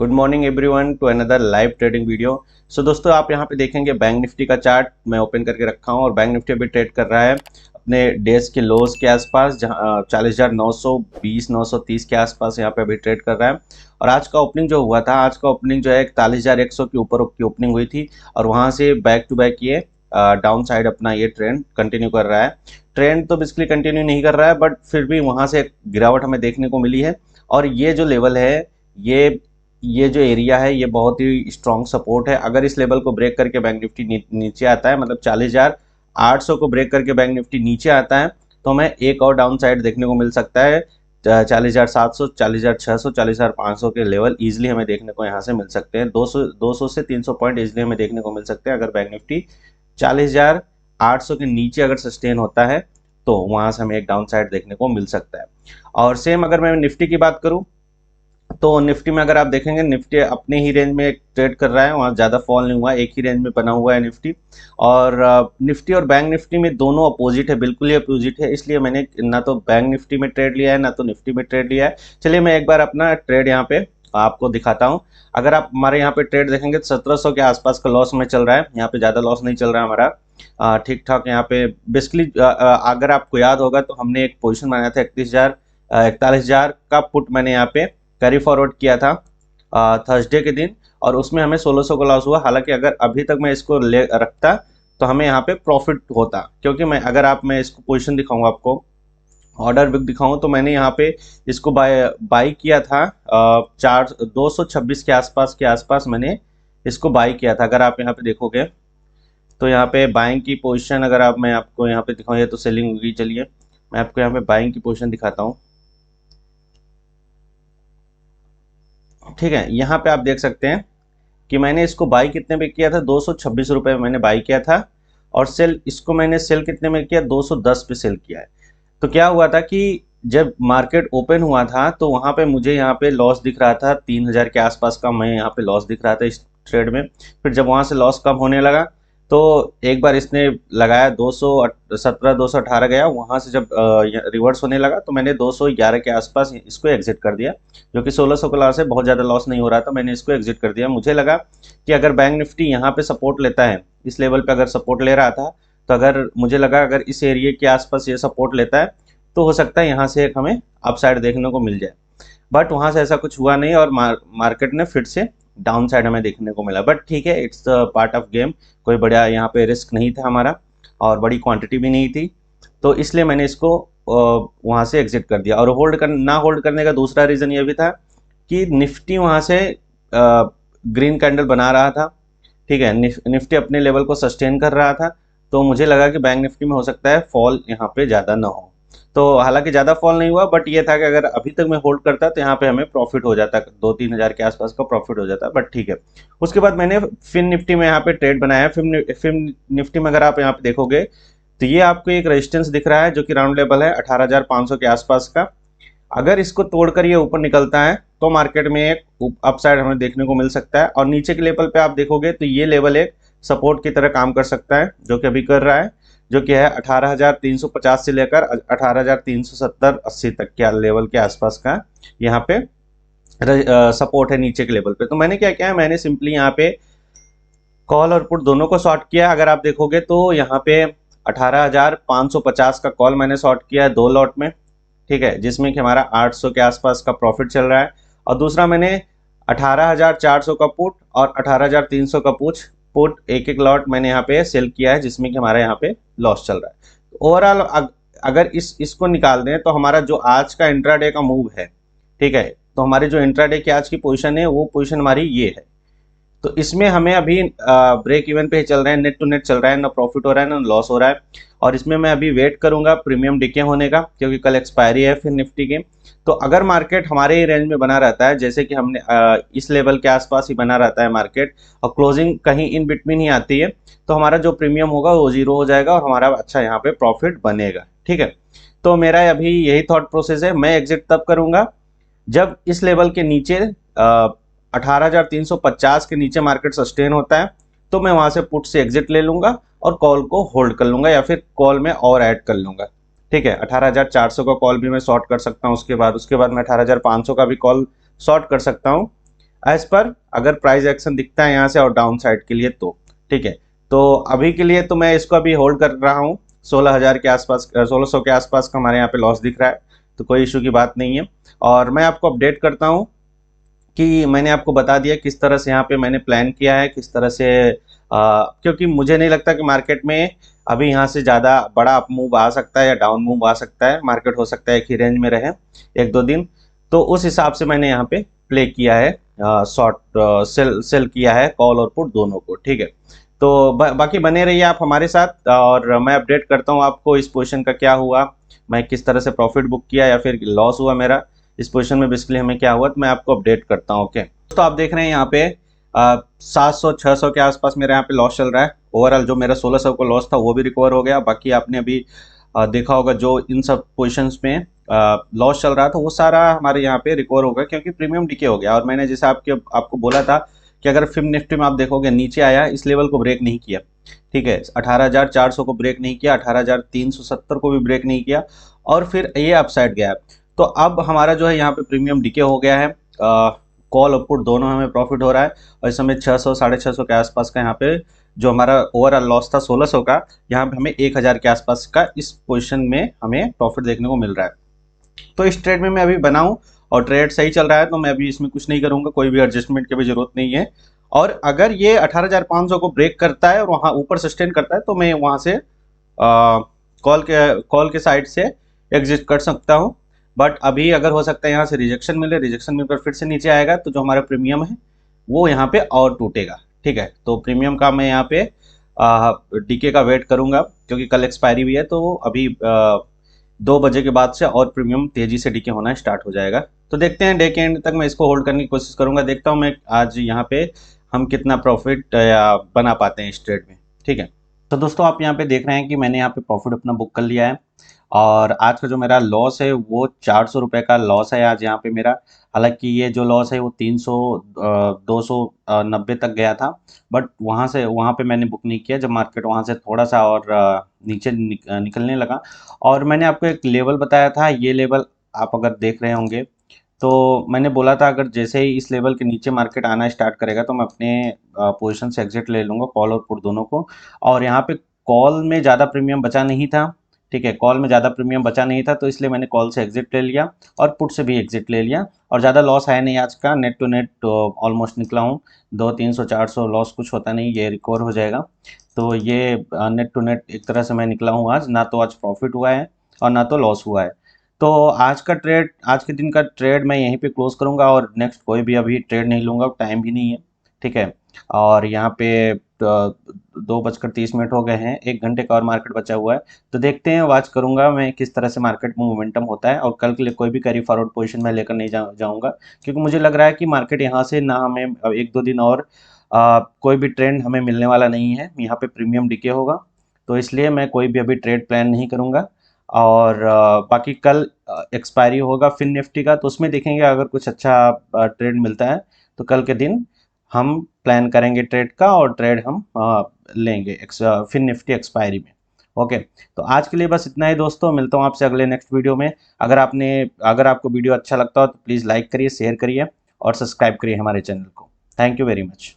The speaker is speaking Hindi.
Good morning everyone to another live trading video. So दोस्तों, आप यहाँ पे देखेंगे बैंक निफ्टी का चार्ट मैं ओपन करके रखा हूँ और बैंक निफ्टी अभी ट्रेड कर रहा है अपने डेज के लोज के आसपास, जहाँ 40,920 930 के आसपास यहाँ पे अभी ट्रेड कर रहा है। और आज का ओपनिंग जो हुआ था, आज का ओपनिंग जो है 41,100 के ऊपर की ओपनिंग हुई थी और वहाँ से बैक टू बैक ये डाउन साइड अपना ये ट्रेंड कंटिन्यू कर रहा है। ट्रेंड तो बेसिकली कंटिन्यू नहीं कर रहा है, बट फिर भी वहाँ से एक गिरावट हमें देखने को मिली है। और ये जो लेवल है, ये जो एरिया है, ये बहुत ही स्ट्रॉन्ग सपोर्ट है। अगर इस लेवल को ब्रेक करके बैंक निफ्टी नीचे आता है, मतलब 40,800 को ब्रेक करके बैंक निफ्टी नीचे आता है, तो हमें एक और डाउन साइड देखने को मिल सकता है। 40,700, 40,600, 40,500 के लेवल इजीली हमें देखने को यहाँ से मिल सकते हैं। 200 से 300 पॉइंट इजीली हमें देखने को मिल सकते हैं। अगर बैंक निफ्टी 40,800 के नीचे अगर सस्टेन होता है तो वहाँ से हमें एक डाउन साइड देखने को मिल सकता है। और सेम अगर मैं निफ्टी की बात करूँ तो निफ्टी में अगर आप देखेंगे, निफ्टी अपने ही रेंज में ट्रेड कर रहा है, वहाँ ज़्यादा फॉल नहीं हुआ, एक ही रेंज में बना हुआ है निफ्टी। और निफ्टी और बैंक निफ्टी में दोनों अपोजिट है, बिल्कुल ही अपोजिट है, इसलिए मैंने ना तो बैंक निफ्टी में ट्रेड लिया है ना तो निफ्टी में ट्रेड लिया है। चलिए मैं एक बार अपना ट्रेड यहाँ पे आपको दिखाता हूँ। अगर आप हमारे यहाँ पे ट्रेड देखेंगे तो 1700 के आसपास का लॉस में चल रहा है, यहाँ पे ज़्यादा लॉस नहीं चल रहा है हमारा, ठीक ठाक। यहाँ पे बेसिकली अगर आपको याद होगा तो हमने एक पोजिशन बनाया था 41,000 का पुट मैंने यहाँ पे कैरी फॉरवर्ड किया था थर्सडे के दिन, और उसमें हमें 1600 का लॉस हुआ। हालांकि अगर अभी तक मैं इसको ले रखता तो हमें यहाँ पे प्रॉफिट होता, क्योंकि मैं इसको पोजीशन दिखाऊंगा आपको, ऑर्डर बुक दिखाऊं तो मैंने यहाँ पे इसको बाई किया था 226 के आसपास मैंने इसको बाई किया था। अगर आप यहाँ पे देखोगे तो यहाँ पे बाइंग की पोजीशन अगर मैं आपको यहाँ पे दिखाऊँ, ये तो सेलिंग होगी। चलिए मैं आपको यहाँ पे बाइंग की पोजीशन दिखाता हूँ। ठीक है, यहाँ पे आप देख सकते हैं कि मैंने इसको बाई कितने पे किया था, 226 रुपये में मैंने बाई किया था, और सेल इसको मैंने सेल कितने में किया, 210 पे सेल किया है। तो क्या हुआ था कि जब मार्केट ओपन हुआ था तो वहाँ पे मुझे यहाँ पे लॉस दिख रहा था 3,000 के आसपास का, मैं यहाँ पे लॉस दिख रहा था इस ट्रेड में। फिर जब वहाँ से लॉस कम होने लगा तो एक बार इसने लगाया 217 218 गया, वहाँ से जब रिवर्स होने लगा तो मैंने 211 के आसपास इसको एग्जिट कर दिया, जो कि 1600 का लॉस है, बहुत ज़्यादा लॉस नहीं हो रहा था, मैंने इसको एग्जिट कर दिया। मुझे लगा कि अगर बैंक निफ्टी यहाँ पे सपोर्ट लेता है, इस लेवल पे अगर सपोर्ट ले रहा था, तो अगर मुझे लगा अगर इस एरिया के आसपास ये सपोर्ट लेता है तो हो सकता है यहाँ से एक हमें अपसाइड देखने को मिल जाए। बट वहाँ से ऐसा कुछ हुआ नहीं और मार्केट ने फिर से डाउन साइड हमें देखने को मिला। बट ठीक है, इट्स पार्ट ऑफ गेम, कोई बड़ा यहाँ पे रिस्क नहीं था हमारा और बड़ी क्वांटिटी भी नहीं थी, तो इसलिए मैंने इसको वहाँ से एग्जिट कर दिया। और होल्ड करने का दूसरा रीज़न ये भी था कि निफ्टी वहाँ से ग्रीन कैंडल बना रहा था। ठीक है, निफ्टी अपने लेवल को सस्टेन कर रहा था, तो मुझे लगा कि बैंक निफ्टी में हो सकता है फॉल यहाँ पे ज़्यादा ना हो। तो हालांकि ज़्यादा फॉल नहीं हुआ, बट ये था कि अगर अभी तक मैं होल्ड करता तो यहाँ पे हमें प्रॉफिट हो जाता, 2-3 हज़ार के आसपास का प्रॉफिट हो जाता, बट ठीक है। उसके बाद मैंने फिन निफ्टी में यहाँ पे ट्रेड बनाया। फिन निफ्टी में अगर आप यहाँ पे देखोगे तो ये आपको एक रेजिस्टेंस दिख रहा है जो कि राउंड लेवल है 18,500 के आसपास का। अगर इसको तोड़कर ये ऊपर निकलता है तो मार्केट में एक अपसाइड हमें देखने को मिल सकता है। और नीचे के लेवल पे आप देखोगे तो ये लेवल एक सपोर्ट की तरह काम कर सकता है, जो कि अभी कर रहा है, जो कि है 18,350 से लेकर 18,370-80 तक के लेवल के आसपास का यहाँ पे सपोर्ट है नीचे के लेवल पे। तो मैंने क्या किया है, मैंने सिंपली यहाँ पे कॉल और पुट दोनों को शॉर्ट किया। अगर आप देखोगे तो यहाँ पे 18,550 का कॉल मैंने शॉर्ट किया है 2 लॉट में, ठीक है, जिसमें कि हमारा 800 के आसपास का प्रॉफिट चल रहा है। और दूसरा मैंने 18,400 का पुट और 18,300 का पुट एक लॉट मैंने यहाँ पे सेल किया है, जिसमें कि हमारा यहाँ पे लॉस चल रहा है। तो ओवरऑल अगर इसको निकाल दें तो हमारा जो आज का इंट्राडे का मूव है, ठीक है, तो हमारी जो इंट्राडे की आज की पोजीशन है वो पोजीशन हमारी ये है। तो इसमें हमें अभी ब्रेक इवन पे चल रहे हैं, नेट टू नेट चल रहा है, ना प्रॉफिट हो रहा है ना लॉस हो रहा है। और इसमें मैं अभी वेट करूंगा प्रीमियम डिके होने का, क्योंकि कल एक्सपायरी है फिर निफ्टी की। तो अगर मार्केट हमारे ही रेंज में बना रहता है, जैसे कि हमने इस लेवल के आसपास ही बना रहता है मार्केट, और क्लोजिंग कहीं इन बिटवीन ही आती है, तो हमारा जो प्रीमियम होगा वो 0 हो जाएगा और हमारा अच्छा यहाँ पे प्रॉफिट बनेगा। ठीक है, तो मेरा अभी यही थॉट प्रोसेस है। मैं एग्जिट तब करूंगा जब इस लेवल के नीचे 18,350 के नीचे मार्केट सस्टेन होता है, तो मैं वहां से पुट से एग्जिट ले लूंगा और कॉल को होल्ड कर लूंगा, या फिर कॉल में और ऐड कर लूंगा। ठीक है, 18,400 का कॉल भी मैं शॉर्ट कर सकता हूं, उसके बाद मैं 18,500 का भी कॉल शॉर्ट कर सकता हूं। एज पर अगर प्राइस एक्शन दिखता है यहाँ से और डाउन साइड के लिए तो ठीक है। तो अभी के लिए तो मैं इसको अभी होल्ड कर रहा हूँ। 16,000 के आसपास, 1600 के आसपास का हमारे यहाँ पे लॉस दिख रहा है, तो कोई इशू की बात नहीं है। और मैं आपको अपडेट करता हूँ कि मैंने आपको बता दिया किस तरह से यहाँ पे मैंने प्लान किया है, किस तरह से क्योंकि मुझे नहीं लगता कि मार्केट में अभी यहाँ से ज़्यादा बड़ा अप मूव आ सकता है या डाउन मूव आ सकता है। मार्केट हो सकता है एक ही रेंज में रहे 1-2 दिन। तो उस हिसाब से मैंने यहाँ पे प्ले किया है, शॉर्ट सेल किया है कॉल और पुट दोनों को, ठीक है। तो बाकी बने रहिए आप हमारे साथ, और मैं अपडेट करता हूँ आपको इस पोजीशन का क्या हुआ, मैं किस तरह से प्रॉफिट बुक किया या फिर लॉस हुआ मेरा इस पोजीशन में, बेसिकली हमें क्या हुआ, तो मैं आपको अपडेट करता हूँ। ओके तो आप देख रहे हैं यहाँ पे 700-600 के आसपास मेरे यहाँ पे लॉस चल रहा है। ओवरऑल जो मेरा 1600 को लॉस था वो भी रिकवर हो गया। बाकी आपने अभी देखा होगा जो इन सब पोजीशंस में लॉस चल रहा था वो सारा हमारे यहाँ पे रिकवर हो गया, क्योंकि प्रीमियम डीके हो गया। और मैंने जैसे आपको बोला था कि अगर फिम निफ्टी में आप देखोगे नीचे आया, इस लेवल को ब्रेक नहीं किया, ठीक है, 18,400 को ब्रेक नहीं किया, 18,370 को भी ब्रेक नहीं किया, और फिर ये अपसाइड गया। तो अब हमारा जो है यहाँ पे प्रीमियम डीके हो गया है, कॉल और पुट दोनों हमें प्रॉफिट हो रहा है। और इस समय 600 650 के आसपास का यहाँ पे जो हमारा ओवरऑल लॉस था 1600 का, यहाँ पे हमें 1000 के आसपास का इस पोजीशन में हमें प्रॉफिट देखने को मिल रहा है। तो इस ट्रेड में मैं अभी बनाऊं और ट्रेड सही चल रहा है, तो मैं अभी इसमें कुछ नहीं करूंगा, कोई भी एडजस्टमेंट की भी जरूरत नहीं है। और अगर ये 18,500 को ब्रेक करता है और वहां ऊपर सस्टेन करता है तो मैं वहां से कॉल के साइड से एग्जिट कर सकता हूं। बट अभी अगर हो सकता है यहाँ से रिजेक्शन मिले, रिजेक्शन मिलकर फिर से नीचे आएगा तो जो हमारा प्रीमियम है वो यहाँ पे और टूटेगा, ठीक है। तो प्रीमियम का मैं यहाँ पे डीके का वेट करूंगा, क्योंकि कल एक्सपायरी भी है, तो अभी 2 बजे के बाद से और प्रीमियम तेजी से डीके होना स्टार्ट हो जाएगा। तो देखते हैं, डे के एंड तक मैं इसको होल्ड करने की कोशिश करूंगा। देखता हूँ मैं आज यहाँ पे हम कितना प्रॉफिट बना पाते हैं इस ट्रेड में, ठीक है। तो दोस्तों आप यहाँ पे देख रहे हैं कि मैंने यहाँ पे प्रॉफिट अपना बुक कर लिया है, और आज का जो मेरा लॉस है वो 400 रुपये का लॉस है आज यहाँ पे मेरा। हालांकि ये जो लॉस है वो 300 290 तक गया था, बट वहाँ पे मैंने बुक नहीं किया जब मार्केट वहाँ से थोड़ा सा और नीचे निकलने लगा। और मैंने आपको एक लेवल बताया था, ये लेवल आप अगर देख रहे होंगे तो मैंने बोला था अगर जैसे ही इस लेवल के नीचे मार्केट आना स्टार्ट करेगा तो मैं अपने पोजीशन से एग्जिट ले लूँगा, कॉल और पुट दोनों को। और यहाँ पे कॉल में ज़्यादा प्रीमियम बचा नहीं था, ठीक है, कॉल में ज़्यादा प्रीमियम बचा नहीं था, तो इसलिए मैंने कॉल से एग्जिट ले लिया और पुट से भी एग्जिट ले लिया। और ज़्यादा लॉस है नहीं आज का, नेट टू नेट ऑलमोस्ट निकला हूँ। 200-300-400 लॉस कुछ होता नहीं, ये रिकवर हो जाएगा। तो ये नेट टू नेट एक तरह से मैं निकला हूँ आज, ना तो आज प्रॉफिट हुआ है और ना तो लॉस हुआ है। तो आज के दिन का ट्रेड मैं यहीं पे क्लोज करूंगा, और नेक्स्ट कोई भी अभी ट्रेड नहीं लूंगा, टाइम भी नहीं है, ठीक है। और यहाँ पे 2:30 हो गए हैं, 1 घंटे का और मार्केट बचा हुआ है। तो देखते हैं, वॉच करूंगा मैं किस तरह से मार्केट में मोमेंटम होता है। और कल के लिए कोई भी कैरी फॉरवर्ड पोजीशन में लेकर नहीं जाऊंगा, क्योंकि मुझे लग रहा है कि मार्केट यहाँ से ना हमें 1-2 दिन और कोई भी ट्रेंड हमें मिलने वाला नहीं है, यहाँ पे प्रीमियम डीके होगा। तो इसलिए मैं कोई भी अभी ट्रेड प्लान नहीं करूँगा। और बाकी कल एक्सपायरी होगा फिन निफ्टी का, तो उसमें देखेंगे अगर कुछ अच्छा ट्रेड मिलता है तो कल के दिन हम प्लान करेंगे ट्रेड का, और ट्रेड हम लेंगे फिन निफ्टी एक्सपायरी में। ओके, तो आज के लिए बस इतना ही दोस्तों, मिलता हूँ आपसे अगले नेक्स्ट वीडियो में। अगर आपको वीडियो अच्छा लगता हो तो प्लीज़ लाइक करिए, शेयर करिए और सब्सक्राइब करिए हमारे चैनल को। Thank you very much.